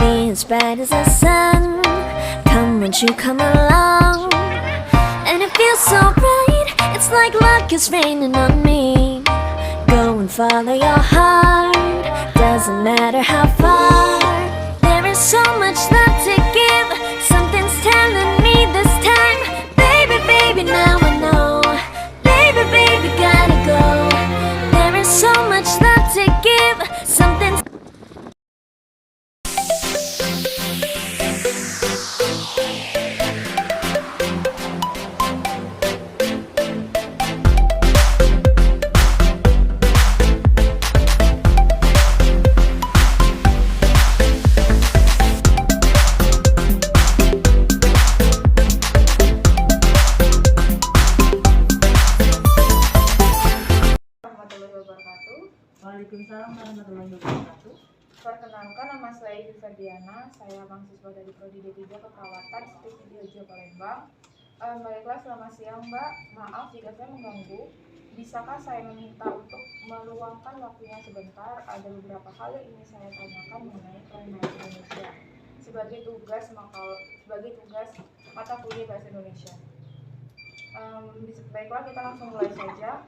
be as bright as the sun. Come, won't you come along? And it feels so bright, it's like luck is raining on me. Go and follow your heart, doesn't matter how far. There is so much love to give, something's telling me this time. Baby, baby, now I know. Baby, baby, gotta go. There is so much love to give, something's warahmatullahi wabarakatuh. Waalaikumsalam warahmatullahi wabarakatuh. Perkenalkan, nama saya Indri Ferdiana. Saya mahasiswa dari Prodi D3 Keperawatan Stik di Hojo Palembang. Baiklah, selamat siang Mbak. Maaf jika saya mengganggu. Bisakah saya meminta untuk meluangkan waktunya sebentar? Ada beberapa hal yang ingin saya tanyakan mengenai peran bahasa Indonesia sebagai tugas mata kuliah bahasa Indonesia. Baiklah, kita langsung mulai saja.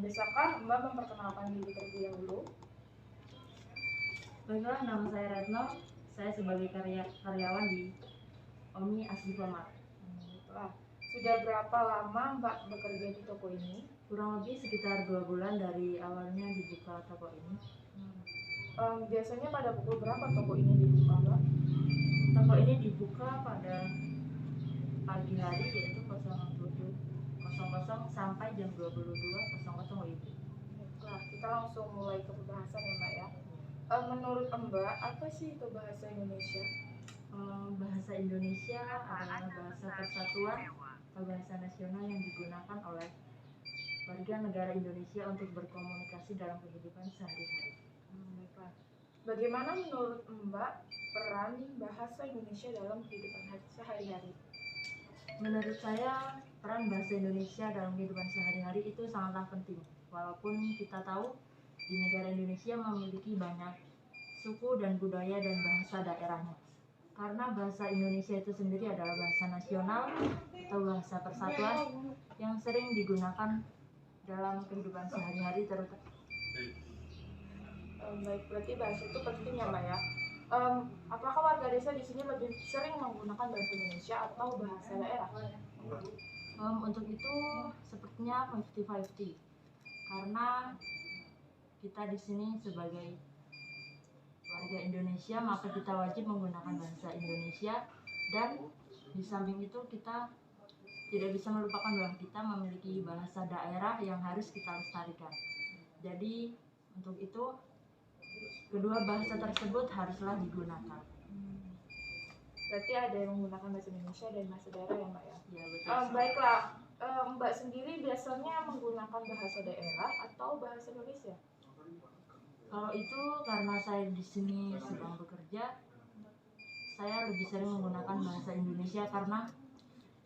Bisakah Mbak memperkenalkan diri terlebih dahulu? Baiklah, nama saya Retno. Saya sebagai karyawan di Omni Asli Format. Baiklah. Sudah berapa lama Mbak bekerja di toko ini? Kurang lebih sekitar 2 bulan dari awalnya dibuka toko ini. Biasanya pada pukul berapa toko ini dibuka, Mbak? Toko ini dibuka pada pagi hari, yaitu 07.00 sampai jam 22.00 WIB. Baiklah, kita langsung mulai ke pembahasan ya Mbak ya. Menurut Mbak, apa sih itu bahasa Indonesia? Bahasa Indonesia adalah bahasa persatuan atau bahasa nasional yang digunakan oleh warga negara Indonesia untuk berkomunikasi dalam kehidupan sehari-hari. Baiklah. Bagaimana menurut Mbak peran bahasa Indonesia dalam kehidupan sehari-hari? Menurut saya, peran bahasa Indonesia dalam kehidupan sehari-hari itu sangatlah penting. Walaupun kita tahu di negara Indonesia memiliki banyak suku dan budaya dan bahasa daerahnya. Karena bahasa Indonesia itu sendiri adalah bahasa nasional atau bahasa persatuan yang sering digunakan dalam kehidupan sehari-hari terutama. Baik, berarti bahasa itu penting ya Mbak ya. Apakah warga desa di sini lebih sering menggunakan bahasa Indonesia atau bahasa daerah? Untuk itu sepertinya 50-50, karena kita di sini sebagai warga Indonesia maka kita wajib menggunakan bahasa Indonesia, dan di samping itu kita tidak bisa melupakan bahwa kita memiliki bahasa daerah yang harus kita lestarikan. Jadi untuk itu kedua bahasa tersebut haruslah digunakan. Berarti ada yang menggunakan bahasa Indonesia dan bahasa daerah ya Mbak ya? Ya, betul. Baiklah, Mbak sendiri biasanya menggunakan bahasa daerah atau bahasa Indonesia? Kalau itu karena saya di sini sedang bekerja, saya lebih sering menggunakan bahasa Indonesia karena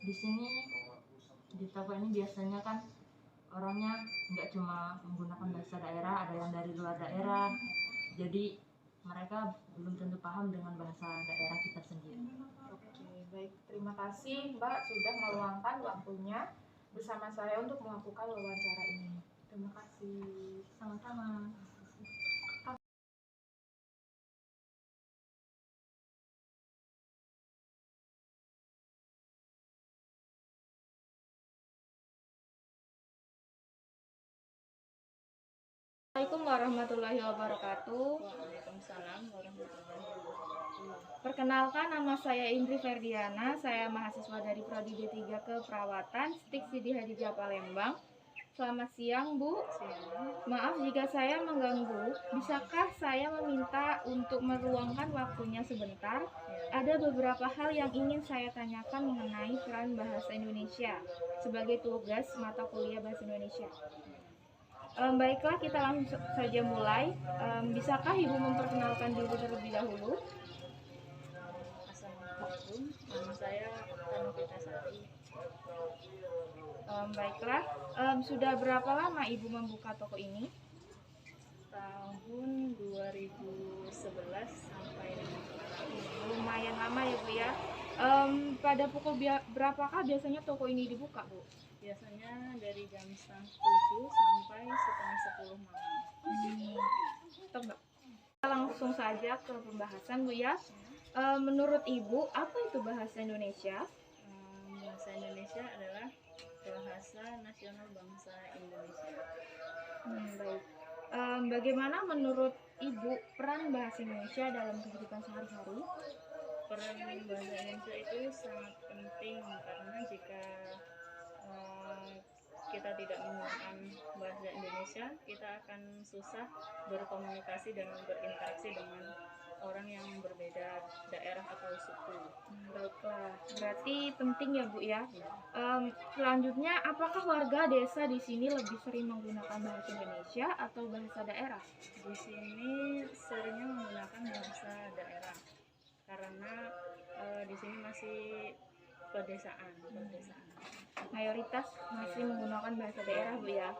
di sini di toko ini biasanya kan orangnya nggak cuma menggunakan bahasa daerah, ada yang dari luar daerah, jadi mereka belum tentu paham dengan bahasa daerah kita sendiri. Oke, baik. Terima kasih Mbak sudah meluangkan waktunya bersama saya untuk melakukan wawancara ini. Terima kasih. Sama-sama. Assalamualaikum warahmatullahi wabarakatuh. Waalaikumsalam warahmatullahi wabarakatuh. Perkenalkan, nama saya Indri Ferdiana. Saya mahasiswa dari Prodi D3 Keperawatan Stik Sidi Hadijah Palembang. Selamat siang Bu. Maaf jika saya mengganggu. Bisakah saya meminta untuk meluangkan waktunya sebentar? Ada beberapa hal yang ingin saya tanyakan mengenai peran bahasa Indonesia sebagai tugas mata kuliah bahasa Indonesia. Baiklah, kita langsung saja mulai. Bisakah Ibu memperkenalkan diri terlebih dahulu? Assalamualaikum, nama saya Tanukita Sari. Baiklah, sudah berapa lama Ibu membuka toko ini? Tahun 2011 sampai dengan sekarang. lama ya Bu ya. Pada pukul berapakah biasanya toko ini dibuka Bu? Biasanya dari jam 7 sampai setengah 10 malam. Kita langsung saja ke pembahasan Bu ya. Menurut Ibu, apa itu bahasa Indonesia? Bahasa Indonesia adalah bahasa nasional bangsa Indonesia. Baik. Bagaimana menurut Ibu peran bahasa Indonesia dalam kehidupan sehari-hari? Peran bahasa Indonesia itu sangat penting karena jika kita tidak menggunakan bahasa Indonesia, kita akan susah berkomunikasi dan berinteraksi dengan orang yang berbeda daerah atau suku. Baiklah, berarti penting ya Bu ya. Selanjutnya, apakah warga desa di sini lebih sering menggunakan bahasa Indonesia atau bahasa daerah? Di sini seringnya menggunakan bahasa daerah karena di sini masih pedesaan. Mayoritas masih menggunakan bahasa daerah Bu ya.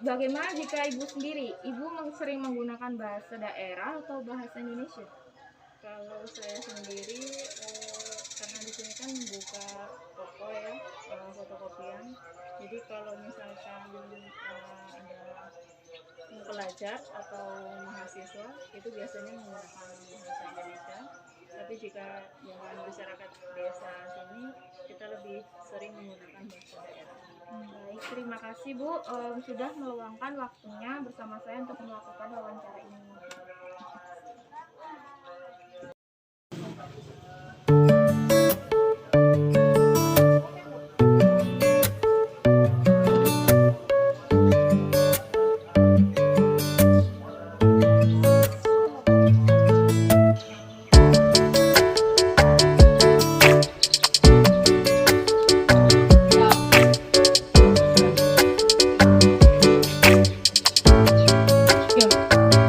Bagaimana jika Ibu sendiri? Ibu sering menggunakan bahasa daerah atau bahasa Indonesia? Kalau saya sendiri karena di sini kan buka toko ya, fotokopian. Jadi kalau misalkan ada pelajar atau mahasiswa itu biasanya menggunakan bahasa Indonesia. Tapi jika dengan masyarakat desa sini kita lebih sering menggunakan bahasa daerah. Baik, terima kasih Bu sudah meluangkan waktunya bersama saya untuk melakukan wawancara ini.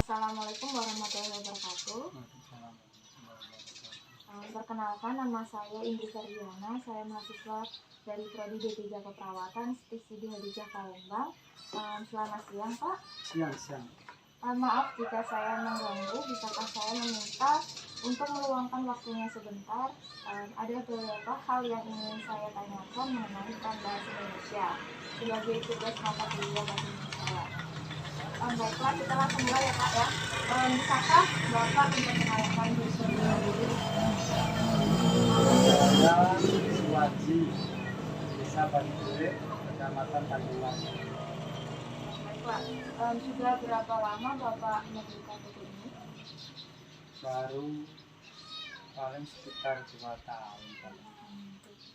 Assalamualaikum warahmatullahi wabarakatuh. Perkenalkan, nama saya Indri Ferdiana. Saya mahasiswa dari Prodi D3 Keperawatan Stik Sidi Hadijah Palembang. Selamat siang Pak. Siang. Maaf jika saya mengganggu. Bisakah saya meminta untuk meluangkan waktunya sebentar? Ada beberapa hal yang ingin saya tanyakan mengenai peran bahasa Indonesia sebagai tugas mata kuliah bahasa Indonesia. Baiklah, kita langsung mulai ya Pak ya. Bisakah Bapak memperkenalkan diri sendiri? Saya Suwaji, Desa Bandurik, Kecamatan Tanjungan. Baiklah, sudah berapa lama Bapak mendirikan toko ini? Baru paling sekitar 2 tahun.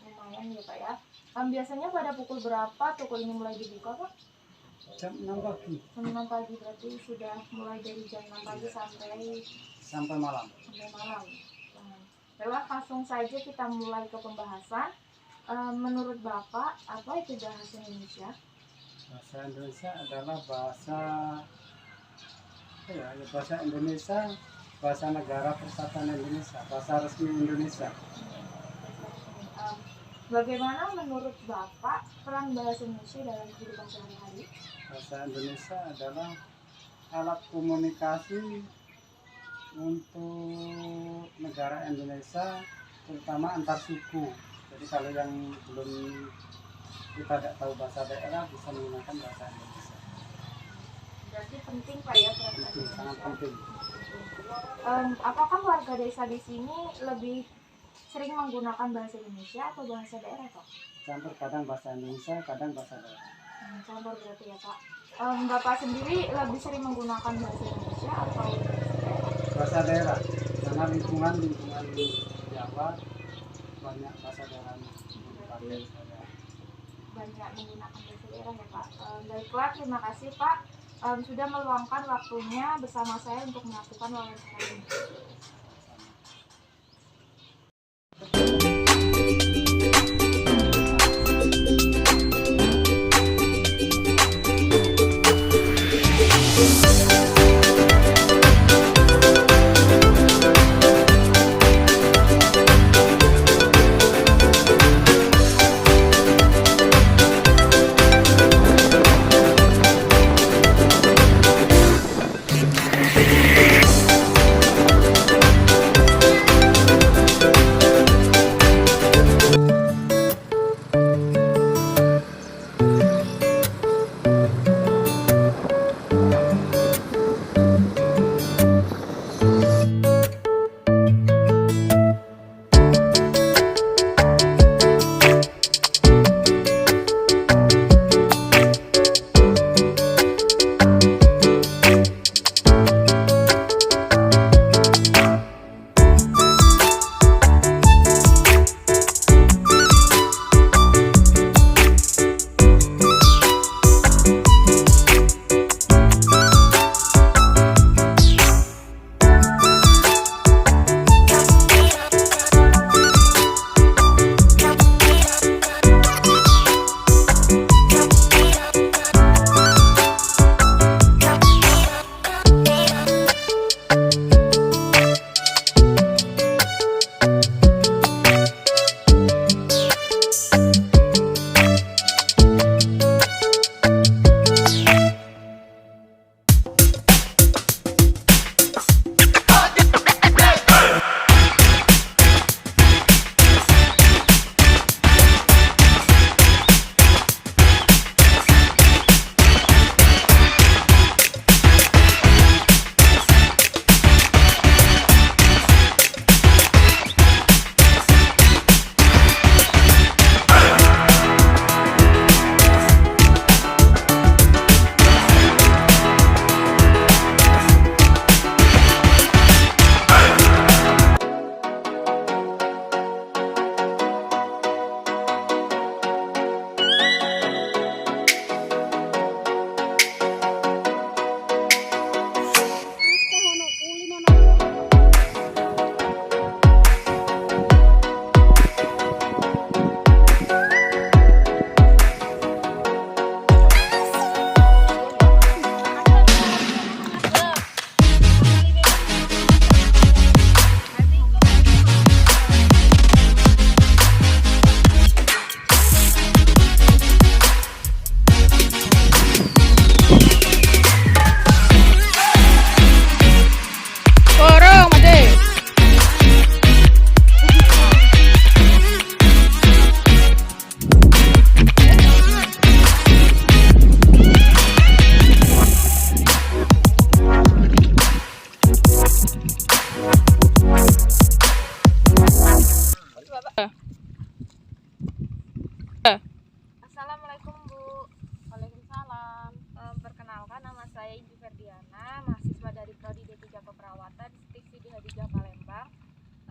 Lumayan ya Pak ya. Biasanya pada pukul berapa toko ini mulai dibuka Pak? Jam 6 pagi Jam 6 pagi, berarti sudah mulai dari jam 6 pagi sampai malam. malam. Baiklah, langsung saja kita mulai ke pembahasan. Menurut Bapak, apa itu bahasa Indonesia? Bahasa Indonesia adalah bahasa bahasa Indonesia, bahasa negara Persatuan Indonesia, bahasa resmi Indonesia. Bagaimana menurut Bapak peran bahasa Indonesia dalam kehidupan sehari-hari? Bahasa Indonesia adalah alat komunikasi untuk negara Indonesia, terutama antar suku. Jadi kalau yang belum kita tidak tahu bahasa daerah bisa menggunakan bahasa Indonesia. Berarti penting Pak ya peran bahasa Itu sangat Indonesia. penting. Apakah warga desa di sini lebih sering menggunakan bahasa Indonesia atau bahasa daerah Pak? Campur, kadang bahasa Indonesia, kadang bahasa daerah. Campur berarti ya Pak. Bapak sendiri lebih sering menggunakan bahasa Indonesia atau Bahasa daerah, karena lingkungan Jawa banyak bahasa daerah dipakai saya. banyak menggunakan bahasa daerah ya Pak? Baiklah, terima kasih Pak sudah meluangkan waktunya bersama saya untuk melakukan wawancara ini.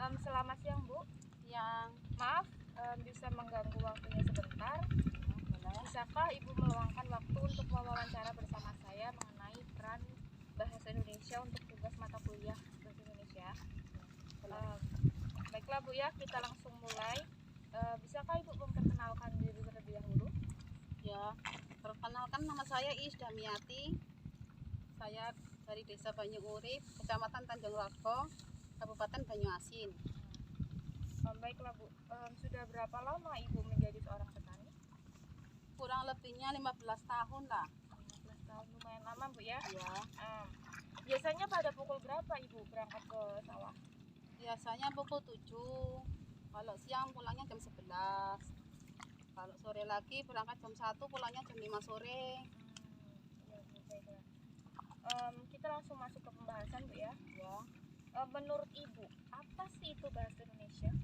Selamat siang Bu. Yang Maaf bisa mengganggu waktunya sebentar. Bisakah Ibu meluangkan waktu untuk mewawancara bersama saya mengenai peran bahasa Indonesia untuk tugas mata kuliah bahasa Indonesia? Baiklah Bu ya, kita langsung mulai. Bisakah Ibu memperkenalkan diri terlebih dahulu? ya, perkenalkan nama saya Is Damiati. Saya dari Desa Banyuurip, Kecamatan Tanjung Rago, Kabupaten Banyuasin. Baiklah Bu, sudah berapa lama Ibu menjadi seorang petani? Kurang lebihnya 15 tahun lah. 15 tahun, lumayan lama Bu ya. Ya, Biasanya pada pukul berapa Ibu berangkat ke sawah? biasanya pukul 7. Kalau siang pulangnya jam 11. Kalau sore lagi berangkat jam 1, pulangnya jam 5 sore. Ya, Bu, baiklah. Kita langsung masuk ke pembahasan Bu ya. Ya, Menurut Ibu, apa sih itu bahasa Indonesia?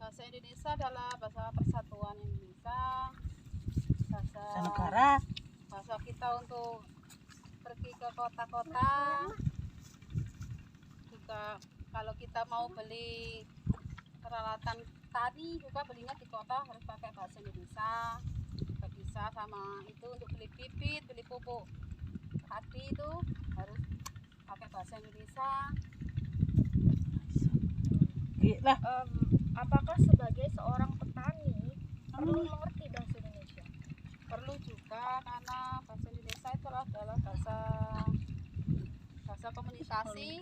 bahasa Indonesia adalah bahasa persatuan Indonesia. Bahasa negara. Bahasa kita untuk pergi ke kota-kota. Juga kalau kita mau beli peralatan tani juga belinya di kota harus pakai bahasa Indonesia. Nggak bisa sama itu untuk beli bibit, beli pupuk padi itu harus pakai bahasa Indonesia. Lah, Apakah sebagai seorang petani perlu mengerti bahasa Indonesia? Perlu juga karena bahasa Indonesia itu adalah bahasa komunikasi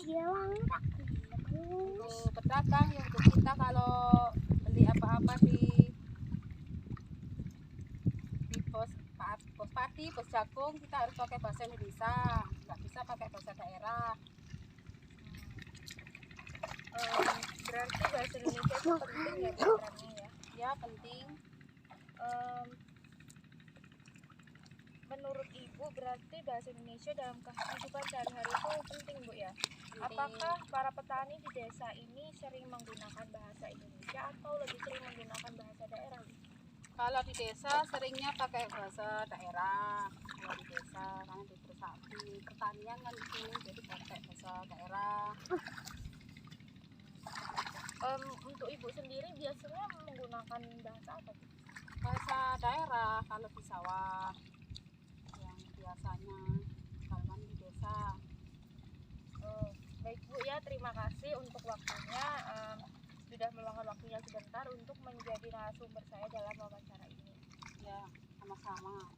untuk pedagang, ya untuk kita kalau beli apa-apa di pos padi, pos jagung, kita harus pakai bahasa Indonesia, nggak bisa pakai bahasa daerah. Berarti bahasa Indonesia itu penting ya Bu, perannya ya. Ya penting. Menurut Ibu berarti bahasa Indonesia dalam kehidupan sehari-hari itu penting Bu ya. penting. Apakah para petani di desa ini sering menggunakan bahasa Indonesia atau lebih sering menggunakan bahasa daerah Bu? Kalau di desa seringnya pakai bahasa daerah. Kalau di desa karena di pertanian kan di sini jadi pakai bahasa daerah. Untuk Ibu sendiri biasanya menggunakan bahasa apa Bu? Bahasa daerah kalau di sawah yang biasanya kalau kan di desa. Baik Bu ya, terima kasih untuk waktunya. Sudah meluangkan waktunya sebentar untuk menjadi narasumber saya dalam wawancara ini. Ya, sama-sama.